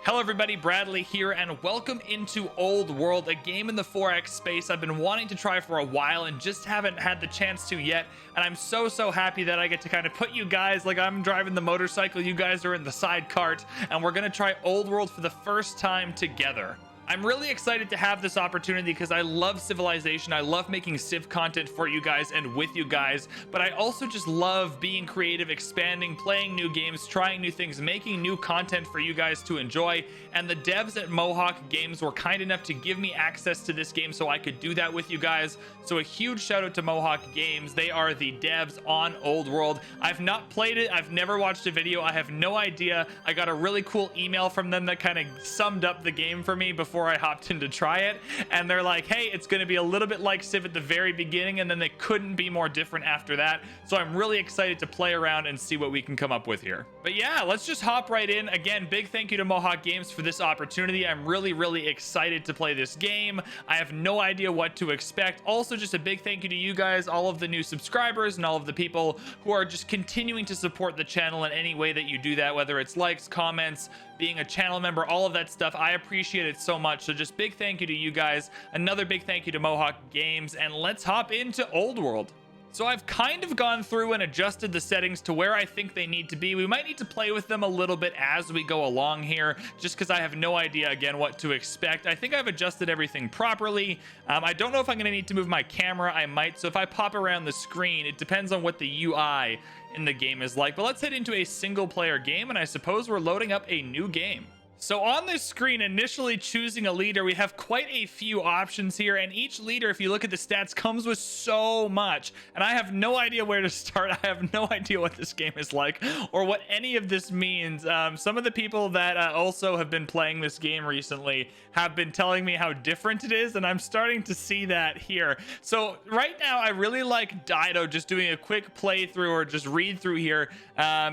Hello everybody, Bradley here, and welcome into Old World, a game in the 4X space I've been wanting to try for a while and just haven't had the chance to yet. And I'm so happy that I get to kind of put you guys, like I'm driving the motorcycle, you guys are in the side cart, and we're gonna try Old World for the first time together. I'm really excited to have this opportunity because I love Civilization. I love making Civ content for you guys and with you guys, but I also just love being creative, expanding, playing new games, trying new things, making new content for you guys to enjoy. And the devs at Mohawk Games were kind enough to give me access to this game so I could do that with you guys. So a huge shout out to Mohawk Games. They are the devs on Old World. I've not played it. I've never watched a video. I have no idea. I got a really cool email from them that kind of summed up the game for me before I hopped in to try it, and they're like, hey, it's going to be a little bit like Civ at the very beginning, and then they couldn't be more different after that. So I'm really excited to play around and see what we can come up with here. But yeah, let's just hop right in. Again, big thank you to Mohawk Games for this opportunity. I'm really excited to play this game. I have no idea what to expect. Also, just a big thank you to you guys, all of the new subscribers and all of the people who are just continuing to support the channel in any way that you do that, whether it's likes, comments, being a channel member, all of that stuff. I appreciate it so much. So just big thank you to you guys. Another big thank you to Mohawk Games, and let's hop into Old World. So I've kind of gone through and adjusted the settings to where I think they need to be. We might need to play with them a little bit as we go along here, just because I have no idea, again, what to expect. I think I've adjusted everything properly. I don't know if I'm going to need to move my camera. I might. So if I pop around the screen, it depends on what the UI in the game is like. But let's head into a single player game, and I suppose we're loading up a new game. So on this screen, initially choosing a leader, we have quite a few options here, and each leader, if you look at the stats, comes with so much, and I have no idea where to start. I have no idea what this game is like or what any of this means. Some of the people that also have been playing this game recently have been telling me how different it is, and I'm starting to see that here. So right now, I really like Dido just doing a quick playthrough or just read through here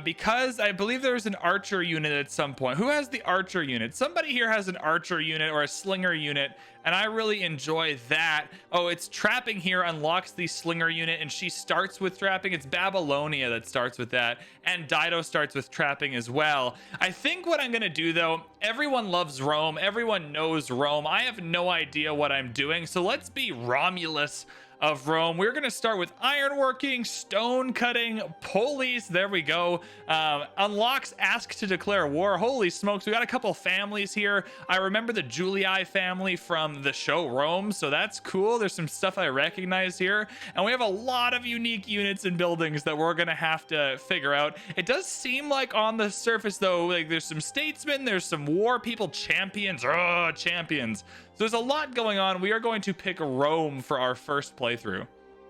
because I believe there's an archer unit at some point. Who has the archer unit? Somebody here has an archer unit or a slinger unit, and I really enjoy that. Oh, it's trapping here unlocks the slinger unit, and she starts with trapping. It's Babylonia that starts with that, and Dido starts with trapping as well. I think what I'm gonna do, though, everyone loves Rome, everyone knows Rome. I have no idea what I'm doing, so let's be Romulus of Rome. We're going to start with ironworking, stone cutting, police. There we go. Unlocks ask to declare war. Holy smokes, we got a couple families here. I remember the Julii family from the show Rome, so that's cool. There's some stuff I recognize here, and we have a lot of unique units and buildings that we're going to have to figure out. It does seem like on the surface, though, like there's some statesmen, there's some war people, champions. Champions. So there's a lot going on. We are going to pick Rome for our first playthrough.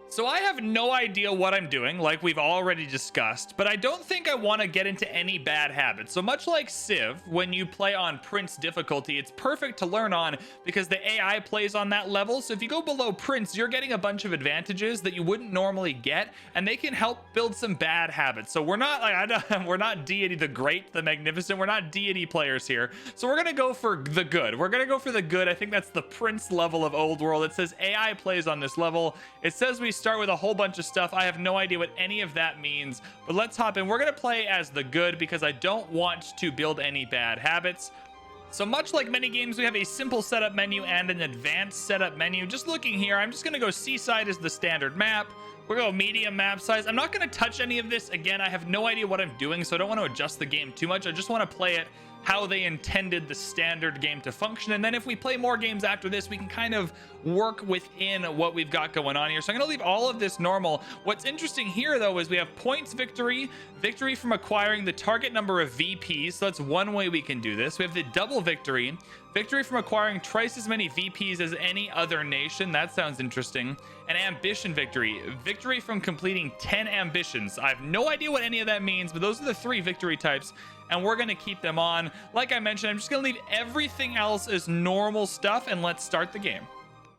So I have no idea what I'm doing, like we've already discussed, but I don't think I want to get into any bad habits. So much like Civ, when you play on Prince difficulty, it's perfect to learn on because the AI plays on that level. So if you go below Prince, you're getting a bunch of advantages that you wouldn't normally get, and they can help build some bad habits. So we're not like we're not Deity the Great, the Magnificent. We're not Deity players here. So we're gonna go for the good. We're gonna go for the good. I think that's the Prince level of Old World. It says AI plays on this level. It says we start with a whole bunch of stuff. I have no idea what any of that means, but let's hop in. We're going to play as the good because I don't want to build any bad habits. So much like many games, we have a simple setup menu and an advanced setup menu. Just looking here, I'm just going to go seaside as the standard map. We'll go medium map size. I'm not going to touch any of this. Again, I have no idea what I'm doing, so I don't want to adjust the game too much. I just want to play it how they intended the standard game to function, and then if we play more games after this, we can kind of work within what we've got going on here. So I'm going to leave all of this normal. What's interesting here, though, is we have points victory from acquiring the target number of VPs. So that's one way we can do this. We have the double victory from acquiring twice as many VPs as any other nation. That sounds interesting. And ambition victory from completing 10 ambitions. I have no idea what any of that means, but those are the three victory types, and we're going to keep them on. Like I mentioned, I'm just going to leave everything else as normal stuff, and let's start the game.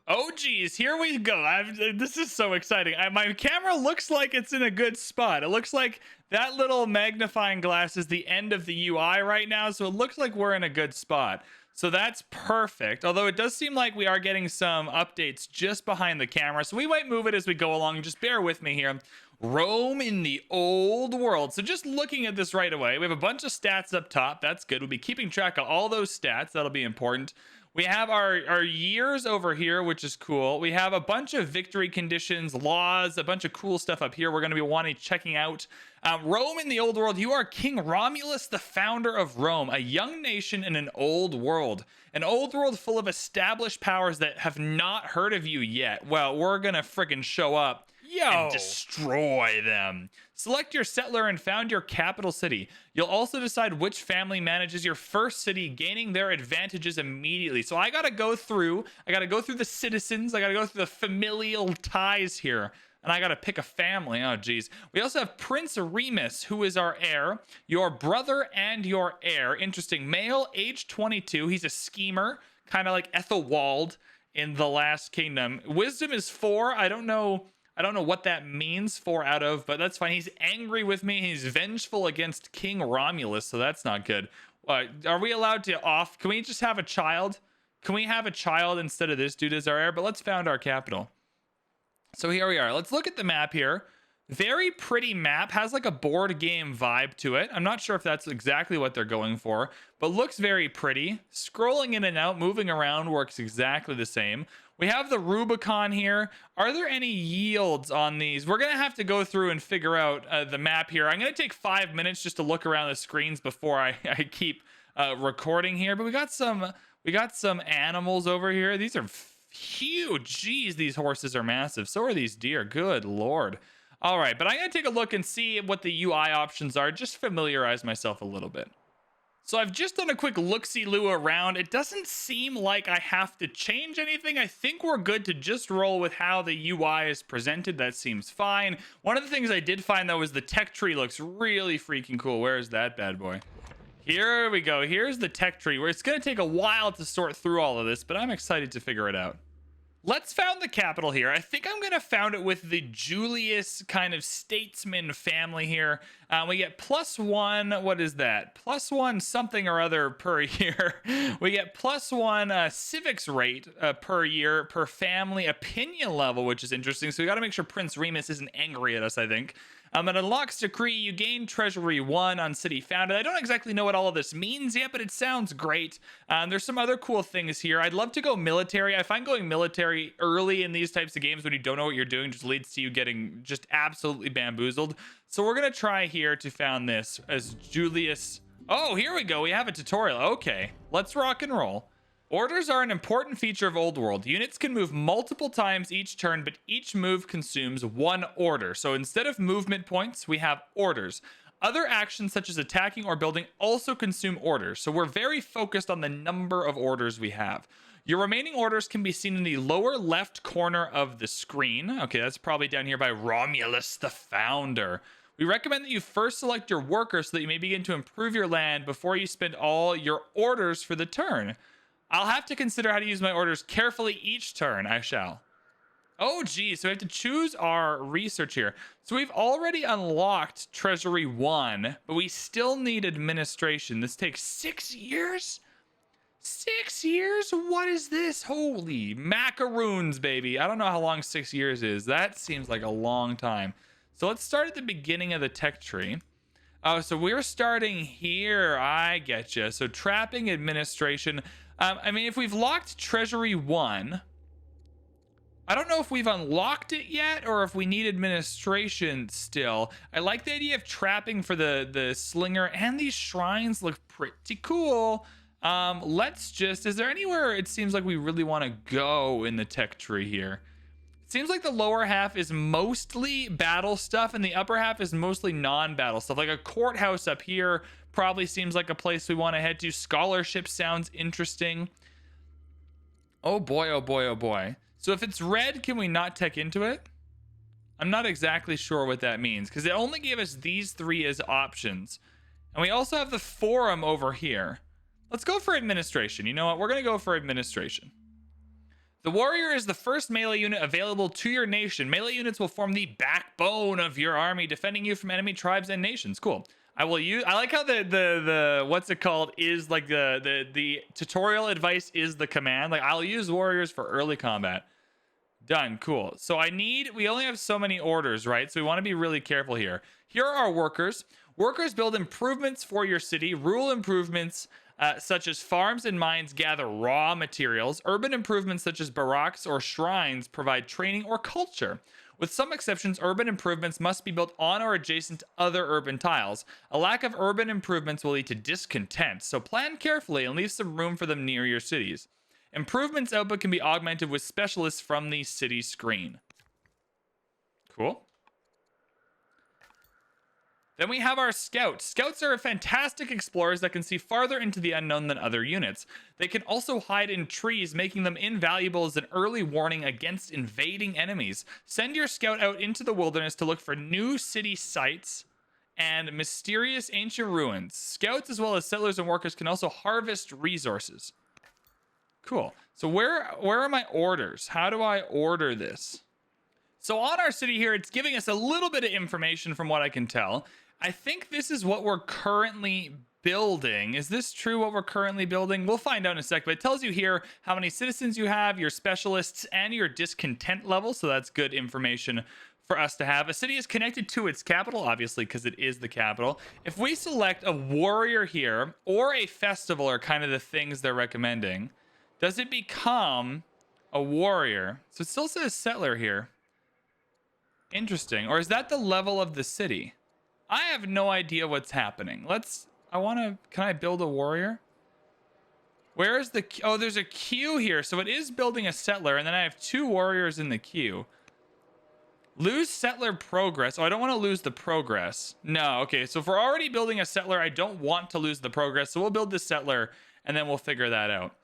Oh geez, here we go. This is so exciting. My camera looks like it's in a good spot. It looks like that little magnifying glass is the end of the UI right now, so it looks like we're in a good spot. So that's perfect. Although it does seem like we are getting some updates just behind the camera, so we might move it as we go along. Just bear with me here. Rome in the old world. So just looking at this right away, we have a bunch of stats up top. That's good. We'll be keeping track of all those stats. That'll be important. We have our years over here, which is cool. We have a bunch of victory conditions, laws, a bunch of cool stuff up here we're going to be wanting checking out. Rome in the old world. You are King Romulus, the founder of Rome, a young nation in an old world. An old world full of established powers that have not heard of you yet. Well, we're going to freaking show up and destroy them. Select your settler and found your capital city. You'll also decide which family manages your first city, gaining their advantages immediately. So I gotta go through the citizens, I gotta go through the familial ties here, and I gotta pick a family. Oh geez. We also have Prince Remus, who is our heir, your brother and your heir. Interesting. Male, age 22. He's a schemer, kind of like Ethelwald in The Last Kingdom. Wisdom is 4. I don't know what that means, 4 out of, but that's fine. He's angry with me. He's vengeful against King Romulus, so that's not good. Are we allowed to can we just have a child? Can we have a child instead of this dude as our heir? But let's found our capital. So here we are. Let's look at the map here. Very pretty map. Has like a board game vibe to it. I'm not sure if that's exactly what they're going for, but looks very pretty. Scrolling in and out, moving around works exactly the same. We have the Rubicon here. Are there any yields on these? We're going to have to go through and figure out the map here. I'm going to take 5 minutes just to look around the screens before I keep recording here. But we got some animals over here. These are huge. Jeez, these horses are massive. So are these deer. Good Lord. All right, but I'm going to take a look and see what the UI options are. Just familiarize myself a little bit. So I've just done a quick look-see-loo around. It doesn't seem like I have to change anything. I think we're good to just roll with how the UI is presented. That seems fine. One of the things I did find, though, is the tech tree looks really freaking cool. Where is that bad boy? Here we go. Here's the tech tree, where it's going to take a while to sort through all of this, but I'm excited to figure it out. Let's found the capital here. I think I'm going to found it with the Julius kind of statesman family here. We get +1, what is that? +1 something or other per year. We get +1 civics rate per year per family opinion level, which is interesting. So we got to make sure Prince Remus isn't angry at us, I think. It unlocks decree. You gain treasury 1 on city founded. I don't exactly know what all of this means yet, but it sounds great. There's some other cool things here. I'd love to go military. I find going military early in these types of games when you don't know what you're doing just leads to you getting just absolutely bamboozled. So we're going to try here to found this as Julius. Oh, here we go. We have a tutorial. Okay, let's rock and roll. Orders are an important feature of Old World. Units can move multiple times each turn, but each move consumes 1 order. So instead of movement points, we have orders. Other actions such as attacking or building also consume orders. So we're very focused on the number of orders we have. Your remaining orders can be seen in the lower left corner of the screen. Okay, that's probably down here by Romulus, the founder. We recommend that you first select your workers so that you may begin to improve your land before you spend all your orders for the turn. I'll have to consider how to use my orders carefully each turn. I shall. Oh, geez. So we have to choose our research here. So we've already unlocked Treasury 1, but we still need administration. This takes 6 years? 6 years? What is this? Holy macaroons, baby. I don't know how long 6 years is. That seems like a long time. So let's start at the beginning of the tech tree. Oh, so we're starting here. I get you. So trapping administration. I mean, if we've locked Treasury 1, I don't know if we've unlocked it yet or if we need administration still. I like the idea of trapping for the slinger, and these shrines look pretty cool. Is there anywhere it seems like we really want to go in the tech tree here? It seems like the lower half is mostly battle stuff and the upper half is mostly non-battle stuff. Like a courthouse up here probably seems like a place we want to head to. Scholarship sounds interesting. Oh boy, oh boy, oh boy. So if it's red, can we not tech into it? I'm not exactly sure what that means because it only gave us these 3 as options. And we also have the forum over here. Let's go for administration. You know what? We're going to go for administration. The warrior is the first melee unit available to your nation. Melee units will form the backbone of your army, defending you from enemy tribes and nations. Cool. I like how the what's it called is like the tutorial advice is the command. Like I'll use warriors for early combat. Done. Cool. So we only have so many orders, right? So we want to be really careful here. Here are our workers. Workers build improvements for your city, rule improvements such as farms and mines gather raw materials. Urban improvements such as barracks or shrines provide training or culture. With some exceptions, urban improvements must be built on or adjacent to other urban tiles. A lack of urban improvements will lead to discontent, so plan carefully and leave some room for them near your cities. Improvements output can be augmented with specialists from the city screen. Cool. Then we have our scouts. Scouts are fantastic explorers that can see farther into the unknown than other units. They can also hide in trees, making them invaluable as an early warning against invading enemies. Send your scout out into the wilderness to look for new city sites and mysterious ancient ruins. Scouts, as well as settlers and workers, can also harvest resources. Cool. So where are my orders? How do I order this? So on our city here, it's giving us a little bit of information from what I can tell. I think this is what we're currently building. Is this true, what we're currently building? We'll find out in a sec, but it tells you here how many citizens you have, your specialists, and your discontent level. So that's good information for us to have. A city is connected to its capital, obviously, because it is the capital. If we select a warrior here or a festival are kind of the things they're recommending, does it become a warrior? So it still says settler here. Interesting. Or is that the level of the city? I have no idea what's happening. Can I build a warrior? Where is the, oh, there's a queue here. So it is building a settler, and then I have 2 warriors in the queue. Lose settler progress. Oh, I don't want to lose the progress. No, okay. So if we're already building a settler, I don't want to lose the progress. So we'll build the settler, and then we'll figure that out.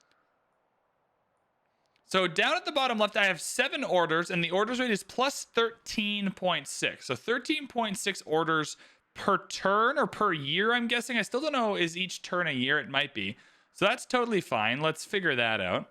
So down at the bottom left, I have 7 orders, and the orders rate is plus 13.6. So 13.6 orders per turn or per year, I'm guessing. I still don't know, is each turn a year? It might be. So that's totally fine. Let's figure that out.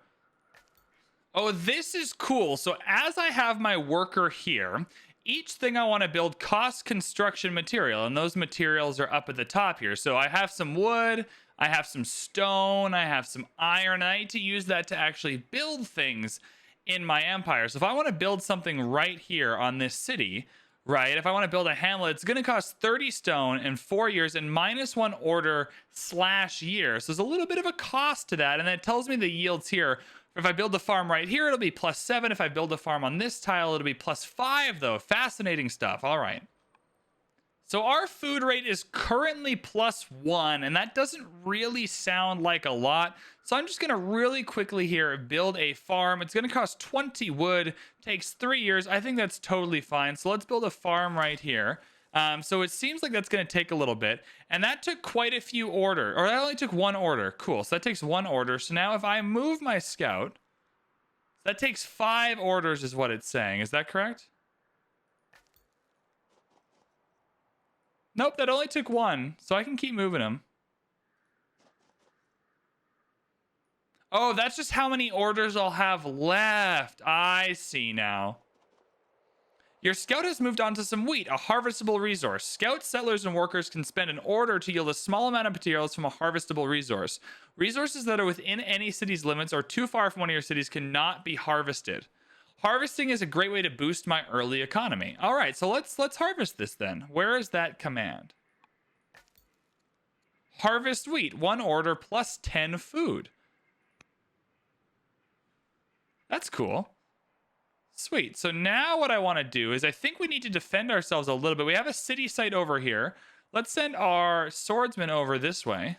Oh, this is cool. So as I have my worker here, each thing I want to build costs construction material, and those materials are up at the top here. So I have some wood, I have some stone, I have some iron, and I need to use that to actually build things in my empire. So if I want to build something right here on this city, right, if I want to build a hamlet, it's going to cost 30 stone and 4 years and -1 order / year. So there's a little bit of a cost to that, and that tells me the yields here. If I build the farm right here, it'll be +7. If I build a farm on this tile, it'll be +5, though. Fascinating stuff. All right. So our food rate is currently +1, and that doesn't really sound like a lot. So I'm just going to really quickly here build a farm. It's going to cost 20 wood, takes 3 years. I think that's totally fine. So let's build a farm right here. So it seems like that's going to take a little bit, and that took quite a few orders, or that only took 1 order. Cool. So that takes 1 order. So now if I move my scout, that takes 5 orders is what it's saying. Is that correct? Nope, that only took 1, so I can keep moving them. Oh, that's just how many orders I'll have left. I see now. Your scout has moved on to some wheat, a harvestable resource. Scouts, settlers, and workers can spend an order to yield a small amount of materials from a harvestable resource. Resources that are within any city's limits or too far from one of your cities cannot be harvested. Harvesting is a great way to boost my early economy. All right, so let's harvest this then. Where is that command? Harvest wheat, 1 order plus 10 food. That's cool. Sweet. So now what I want to do is I think we need to defend ourselves a little bit. We have a city site over here. Let's send our swordsman over this way.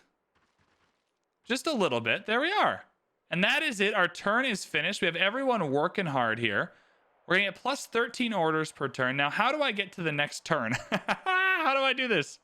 Just a little bit. There we are. And that is it. Our turn is finished. We have everyone working hard here. We're going to get plus 13 orders per turn. Now, how do I get to the next turn? How do I do this?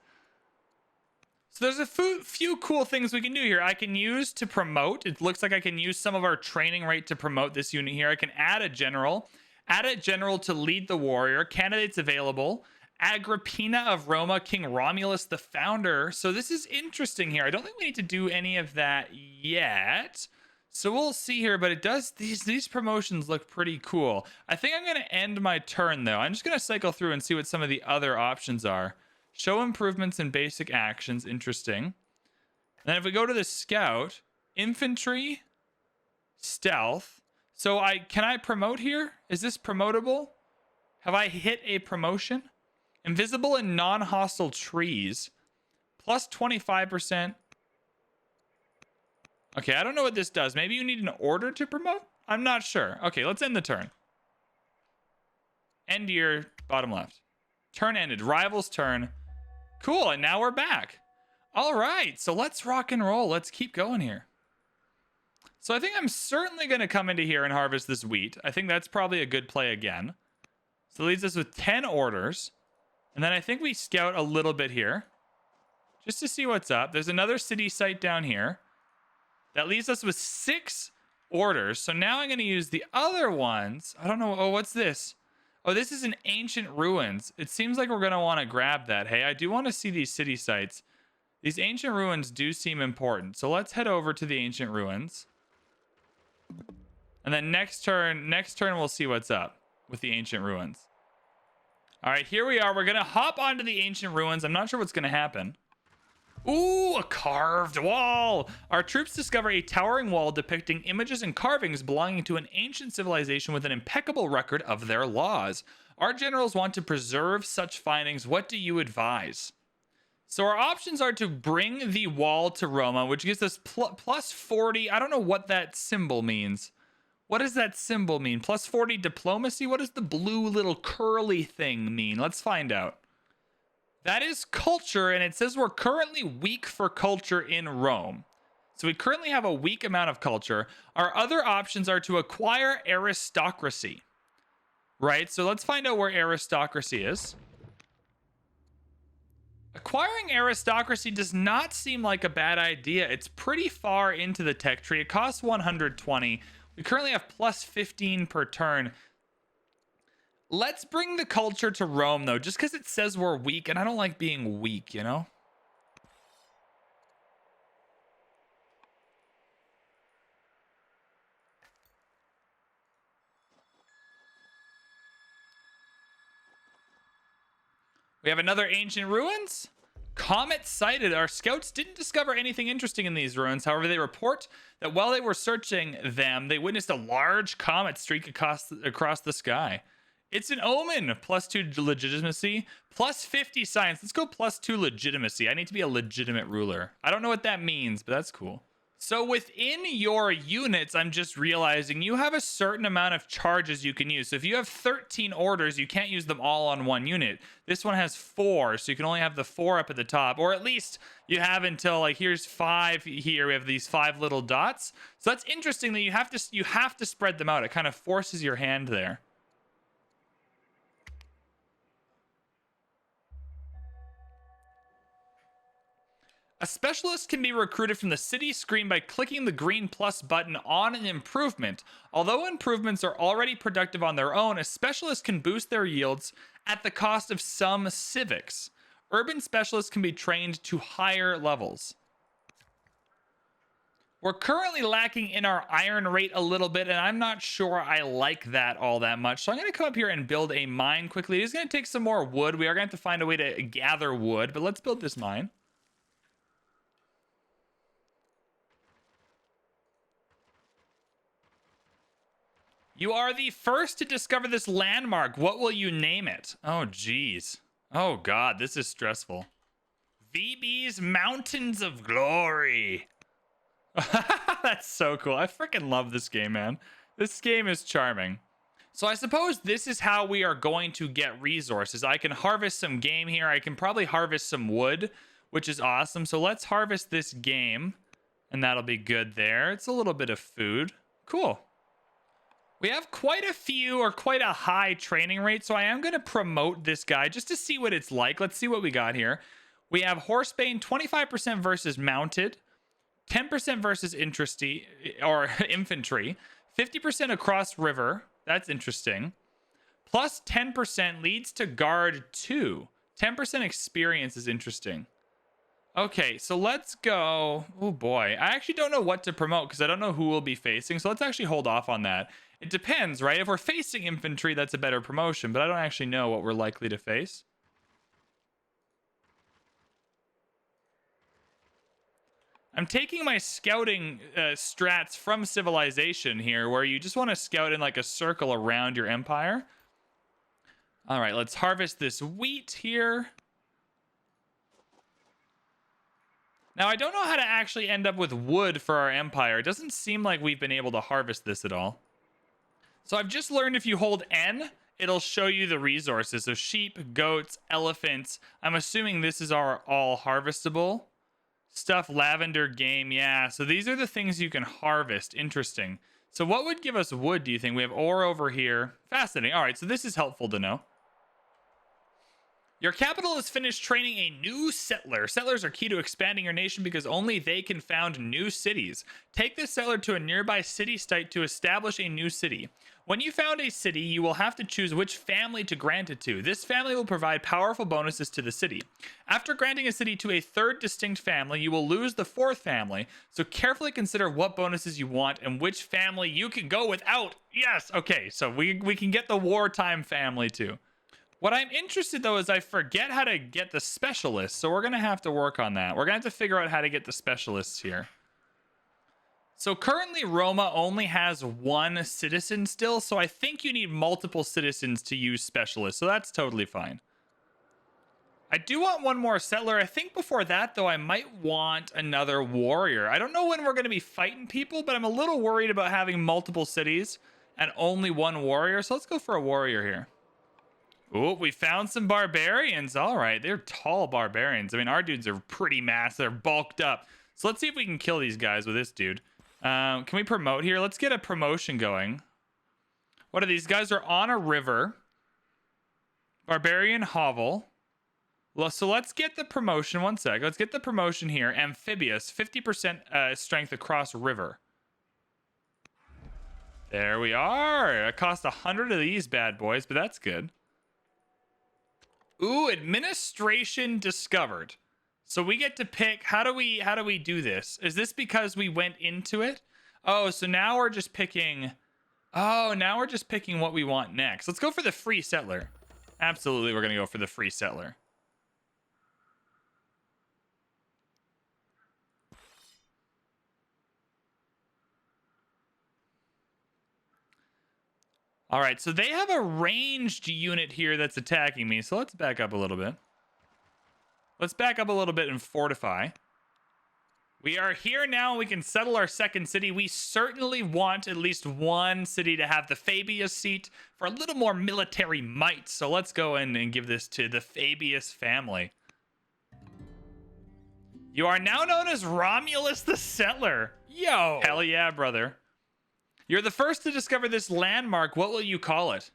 So there's a few cool things we can do here. I can use to promote. It looks like I can use some of our training rate to promote this unit here. I can add a general. Add a general to lead the warrior. Candidates available. Agrippina of Roma, King Romulus, the founder. So this is interesting here. I don't think we need to do any of that yet. So we'll see here, but it does, these promotions look pretty cool. I think I'm going to end my turn, though. I'm just going to cycle through and see what some of the other options are. Show improvements in basic actions. Interesting. And then if we go to the scout, infantry, stealth. So can I promote here? Is this promotable? Have I hit a promotion? Invisible in non-hostile trees. Plus 25%. Okay, I don't know what this does. Maybe you need an order to promote? I'm not sure. Okay, let's end the turn. End your bottom left. Turn ended. Rival's turn. Cool, and now we're back. All right, so let's rock and roll. Let's keep going here. So I think I'm certainly going to come into here and harvest this wheat. I think that's probably a good play again. So it leaves us with 10 orders. And then I think we scout a little bit here, just to see what's up. There's another city site down here. That leaves us with 6 orders. So now I'm going to use the other ones. I don't know. Oh, what's this? Oh, this is an ancient ruins. It seems like we're going to want to grab that. Hey, I do want to see these city sites. These ancient ruins do seem important. So let's head over to the ancient ruins. And then next turn we'll see what's up with the ancient ruins. All right, here we are. We're going to hop onto the ancient ruins. I'm not sure what's going to happen. Ooh, a carved wall. Our troops discover a towering wall depicting images and carvings belonging to an ancient civilization with an impeccable record of their laws. Our generals want to preserve such findings. What do you advise? So our options are to bring the wall to Roma, which gives us plus 40. I don't know what that symbol means. What does that symbol mean? Plus 40 diplomacy? What does the blue little curly thing mean? Let's find out. That is culture, and it says we're currently weak for culture in Rome. So we currently have a weak amount of culture. Our other options are to acquire aristocracy. Right? So let's find out where aristocracy is. Acquiring aristocracy does not seem like a bad idea. It's pretty far into the tech tree. It costs 120. We currently have plus 15 per turn. Let's bring the culture to Rome, though, just because it says we're weak, and I don't like being weak, you know? We have another ancient ruins. Comet sighted. Our scouts didn't discover anything interesting in these ruins. However, they report that while they were searching them, they witnessed a large comet streak across the sky. It's an omen. Plus 2 legitimacy. Plus 50 science. Let's go plus 2 legitimacy. I need to be a legitimate ruler. I don't know what that means, but that's cool. So within your units, I'm just realizing you have a certain amount of charges you can use. So if you have 13 orders, you can't use them all on one unit. This one has 4, so you can only have the 4 up at the top. Or at least you have until, like, here's 5 here. We have these 5 little dots. So that's interesting that you have to spread them out. It kind of forces your hand there. A specialist can be recruited from the city screen by clicking the green plus button on an improvement. Although improvements are already productive on their own, a specialist can boost their yields at the cost of some civics. Urban specialists can be trained to higher levels. We're currently lacking in our iron rate a little bit, and I'm not sure I like that all that much. So I'm going to come up here and build a mine quickly. It is going to take some more wood. We are going to have to find a way to gather wood, but let's build this mine. You are the first to discover this landmark. What will you name it? Oh, geez. Oh, God, this is stressful. VB's Mountains of Glory. That's so cool. I freaking love this game, man. This game is charming. So I suppose this is how we are going to get resources. I can harvest some game here. I can probably harvest some wood, which is awesome. So let's harvest this game, and that'll be good there. It's a little bit of food. Cool. We have quite a few, or quite a high training rate, so I am going to promote this guy just to see what it's like. Let's see what we got here. We have Horsebane, 25% versus mounted, 10% versus infantry, 50% across river. That's interesting. Plus 10% leads to guard 2. 10% experience is interesting. Okay, so let's go. Oh boy, I actually don't know what to promote because I don't know who we'll be facing. So let's actually hold off on that. It depends, right? If we're facing infantry, that's a better promotion, but I don't actually know what we're likely to face. I'm taking my scouting strats from Civilization here, where you just want to scout in like a circle around your empire. All right, let's harvest this wheat here. Now, I don't know how to actually end up with wood for our empire. It doesn't seem like we've been able to harvest this at all. So I've just learned if you hold N, it'll show you the resources. So sheep, goats, elephants. I'm assuming this is our all harvestable stuff. Lavender, game. Yeah, so these are the things you can harvest. Interesting. So what would give us wood, do you think? We have ore over here. Fascinating. All right, so this is helpful to know. Your capital has finished training a new settler. Settlers are key to expanding your nation because only they can found new cities. Take this settler to a nearby city-state to establish a new city. When you found a city, you will have to choose which family to grant it to. This family will provide powerful bonuses to the city. After granting a city to a third distinct family, you will lose the fourth family. So carefully consider what bonuses you want and which family you can go without. Yes, okay, so we can get the wartime family too. What I'm interested, though, is I forget how to get the specialists, so we're going to have to work on that. We're going to have to figure out how to get the specialists here. So currently, Roma only has one citizen still, so I think you need multiple citizens to use specialists, so that's totally fine. I do want one more settler. I think before that, though, I might want another warrior. I don't know when we're going to be fighting people, but I'm a little worried about having multiple cities and only one warrior, so let's go for a warrior here. Oh, we found some barbarians. All right, they're tall barbarians. I mean, our dudes are pretty massive. They're bulked up. So let's see if we can kill these guys with this dude. Can we promote here? Let's get a promotion going. What are these guys? Are on a river. Barbarian hovel. So let's get the promotion. One sec. Let's get the promotion here. Amphibious. 50% strength across river. There we are. It cost 100 of these bad boys, but that's good. Ooh, administration discovered. So we get to pick. How do we do this? Is this because we went into it? Oh, so now we're just picking. Oh, now we're just picking what we want next. Let's go for the free settler. Absolutely, we're gonna go for the free settler. All right, so they have a ranged unit here that's attacking me. So let's back up a little bit. Let's back up a little bit and fortify. We are here now. We can settle our second city. We certainly want at least one city to have the Fabius seat for a little more military might. So let's go in and give this to the Fabius family. You are now known as Romulus the Settler. Yo! Hell yeah, brother. You're the first to discover this landmark. What will you call it?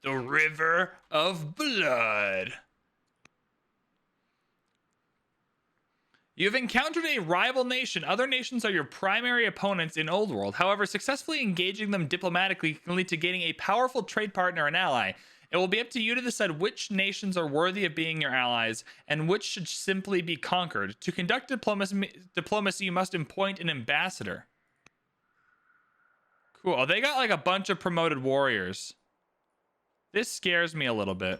The River of Blood. You've encountered a rival nation. Other nations are your primary opponents in Old World. However, successfully engaging them diplomatically can lead to gaining a powerful trade partner and ally. It will be up to you to decide which nations are worthy of being your allies and which should simply be conquered. To conduct diplomacy, you must appoint an ambassador. Cool. Oh, they got like a bunch of promoted warriors. This scares me a little bit.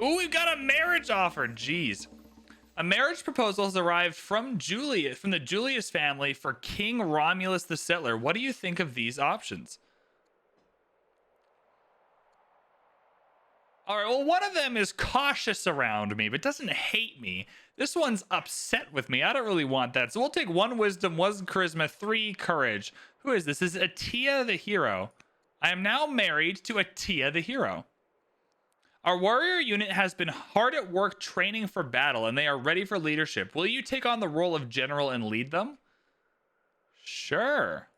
Ooh, we've got a marriage offer. Jeez. A marriage proposal has arrived from the Julius family for King Romulus the Settler. What do you think of these options? All right, well, one of them is cautious around me, but doesn't hate me. This one's upset with me. I don't really want that. So we'll take 1 wisdom, 1 charisma, 3 courage. Who is this? This is Atia the hero. I am now married to Atia the hero. Our warrior unit has been hard at work training for battle, and they are ready for leadership. Will you take on the role of general and lead them? Sure.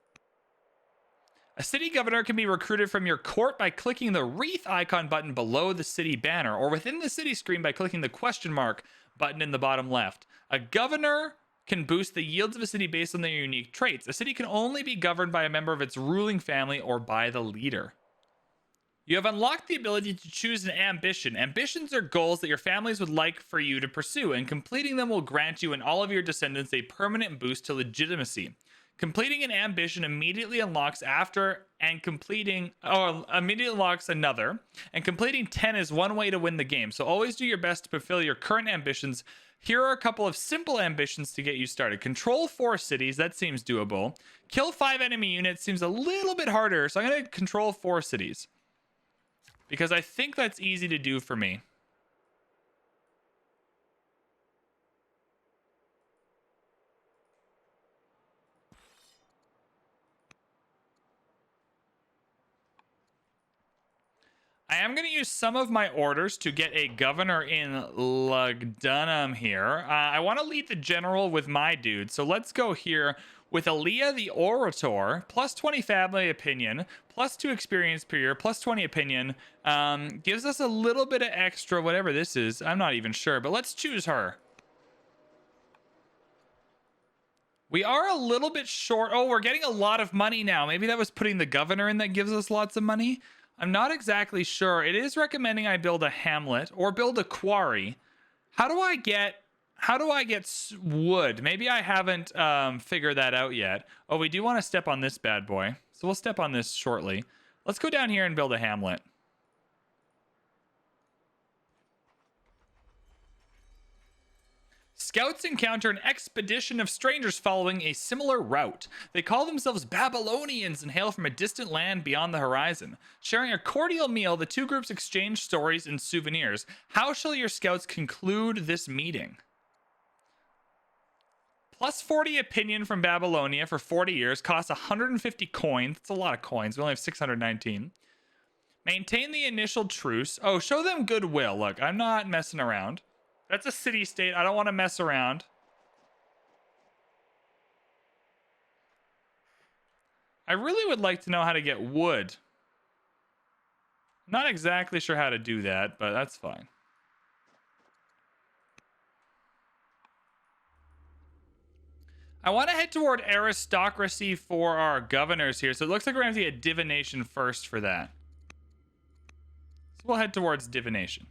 A city governor can be recruited from your court by clicking the wreath icon button below the city banner, or within the city screen by clicking the question mark button in the bottom left. A governor can boost the yields of a city based on their unique traits. A city can only be governed by a member of its ruling family or by the leader. You have unlocked the ability to choose an ambition. Ambitions are goals that your families would like for you to pursue, and completing them will grant you and all of your descendants a permanent boost to legitimacy. Completing an ambition immediately unlocks another, and completing 10 is one way to win the game. So always do your best to fulfill your current ambitions Here are a couple of simple ambitions to get you started. Control 4 cities. That seems doable. Kill 5 enemy units seems a little bit harder. So I'm going to control 4 cities. Because I think that's easy to do for me. I am going to use some of my orders to get a governor in Lugdunum here. I want to lead the general with my dude. So let's go here with Aaliyah the Orator. Plus 20 family opinion. Plus 2 experience per year. Plus 20 opinion. Gives us a little bit of extra, whatever this is. I'm not even sure. But let's choose her. We are a little bit short. Oh, we're getting a lot of money now. Maybe that was putting the governor in that gives us lots of money. I'm not exactly sure. It is recommending I build a hamlet or build a quarry. How do I get wood? Maybe I haven't figured that out yet. Oh, we do want to step on this bad boy. So we'll step on this shortly. Let's go down here and build a hamlet. Scouts encounter an expedition of strangers following a similar route. They call themselves Babylonians and hail from a distant land beyond the horizon. Sharing a cordial meal, the two groups exchange stories and souvenirs. How shall your scouts conclude this meeting? Plus 40 opinion from Babylonia for 40 years. Costs 150 coins. That's a lot of coins. We only have 619. Maintain the initial truce. Oh, show them goodwill. Look, I'm not messing around. That's a city-state. I don't want to mess around. I really would like to know how to get wood. I'm not exactly sure how to do that, but that's fine. I want to head toward aristocracy for our governors here. So it looks like we're going to have to get divination first for that. So we'll head towards divination.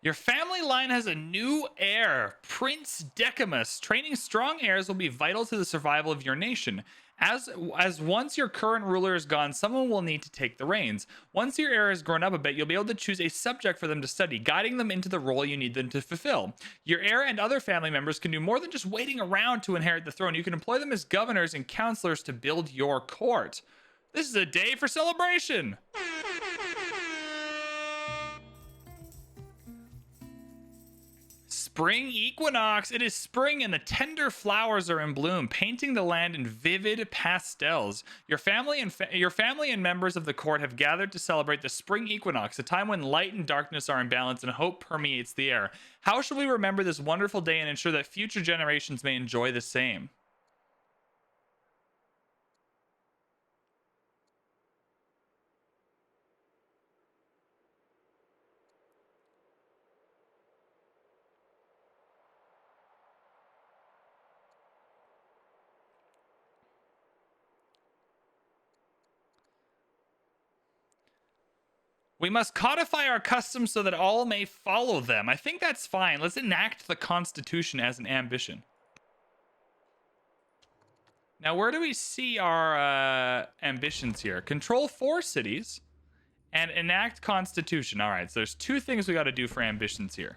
Your family line has a new heir, Prince Decamus. Training strong heirs will be vital to the survival of your nation. As once your current ruler is gone, someone will need to take the reins. Once your heir has grown up a bit, you'll be able to choose a subject for them to study, guiding them into the role you need them to fulfill. Your heir and other family members can do more than just waiting around to inherit the throne. You can employ them as governors and counselors to build your court. This is a day for celebration. Spring equinox. It is spring and the tender flowers are in bloom, painting the land in vivid pastels. Your family and members of the court have gathered to celebrate the spring equinox, a time when light and darkness are in balance and hope permeates the air. How shall we remember this wonderful day and ensure that future generations may enjoy the same? We must codify our customs so that all may follow them. I think that's fine. Let's enact the Constitution as an ambition. Now, where do we see our ambitions here? Control 4 cities and enact Constitution. All right, so there's 2 things we got to do for ambitions here.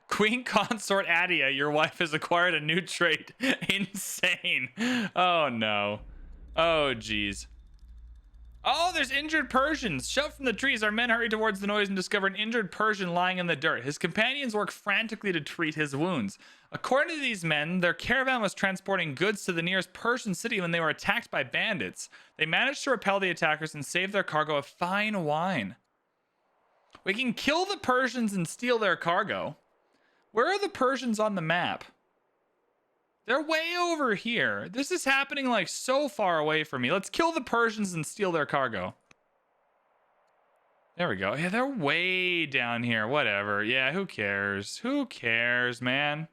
Queen Consort Adia, your wife has acquired a new trait. Insane. Oh, no. Oh, geez. Oh, there's injured Persians. Shoved from the trees, our men hurry towards the noise and discover an injured Persian lying in the dirt. His companions work frantically to treat his wounds. According to these men, their caravan was transporting goods to the nearest Persian city when they were attacked by bandits. They managed to repel the attackers and save their cargo of fine wine. We can kill the Persians and steal their cargo. Where are the Persians on the map? They're way over here. This is happening like so far away from me. Let's kill the Persians and steal their cargo. There we go. Yeah, they're way down here. Whatever. Yeah, who cares? Who cares, man?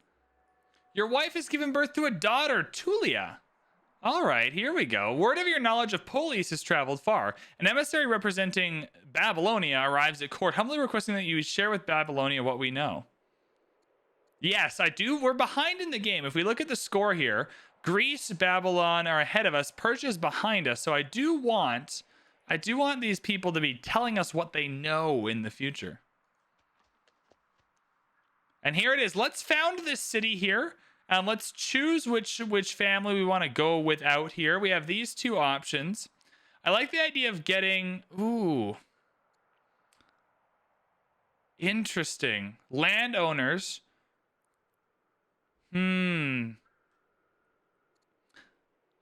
Your wife has given birth to a daughter, Tulia. All right, here we go. Word of your knowledge of Police has traveled far. An emissary representing Babylonia arrives at court, humbly requesting that you share with Babylonia what we know. Yes, I do. We're behind in the game. If we look at the score here, Greece, Babylon are ahead of us. Persia is behind us. So I do want these people to be telling us what they know in the future. And here it is. Let's found this city here. And let's choose which family we want to go without here. We have these two options. I like the idea of getting... Ooh. Interesting. Landowners. I'm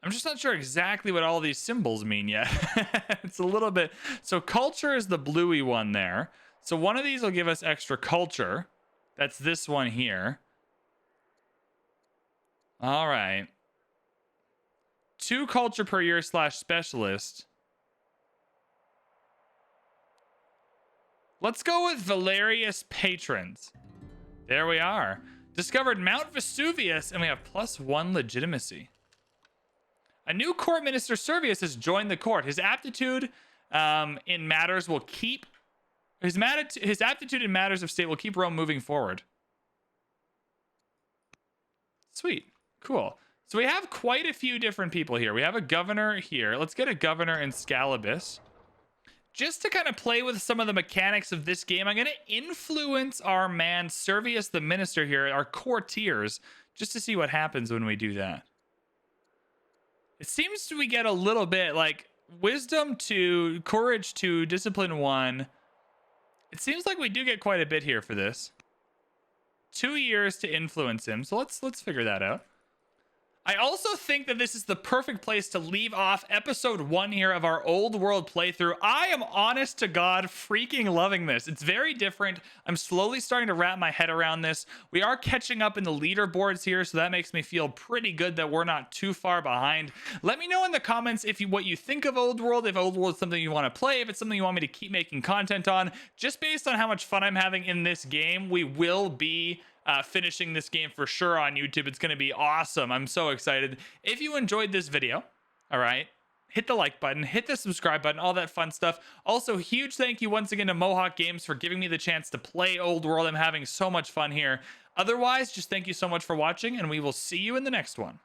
just not sure exactly what all these symbols mean yet. It's a little bit... So culture is the bluey one there. So one of these will give us extra culture. That's this one here. All right. 2 culture per year / specialist. Let's go with Valerius Patrons. There we are. Discovered Mount Vesuvius, and we have +1 legitimacy. A new court minister, Servius, has joined the court. His aptitude in matters will keep... His aptitude in matters of state will keep Rome moving forward. Sweet. Cool. So we have quite a few different people here. We have a governor here. Let's get a governor in Scalabus. Just to kind of play with some of the mechanics of this game, I'm going to influence our man Servius the minister here, our courtiers, just to see what happens when we do that. It seems we get a little bit like wisdom 2, courage 2, discipline 1. It seems like we do get quite a bit here for this. 2 years to influence him. So let's figure that out. I also think that this is the perfect place to leave off episode 1 here of our old world playthrough. I am honest to God freaking loving this. It's very different. I'm slowly starting to wrap my head around this. We are catching up in the leaderboards here, so that makes me feel pretty good that we're not too far behind. Let me know in the comments what you think of old world, if old world is something you want to play, if it's something you want me to keep making content on. Just based on how much fun I'm having in this game, we will be finishing this game for sure on YouTube. It's going to be awesome. I'm so excited. If you enjoyed this video, all right, hit the like button, hit the subscribe button, all that fun stuff. Also, huge thank you once again to Mohawk Games for giving me the chance to play Old World. I'm having so much fun here. Otherwise, just thank you so much for watching, and we will see you in the next one.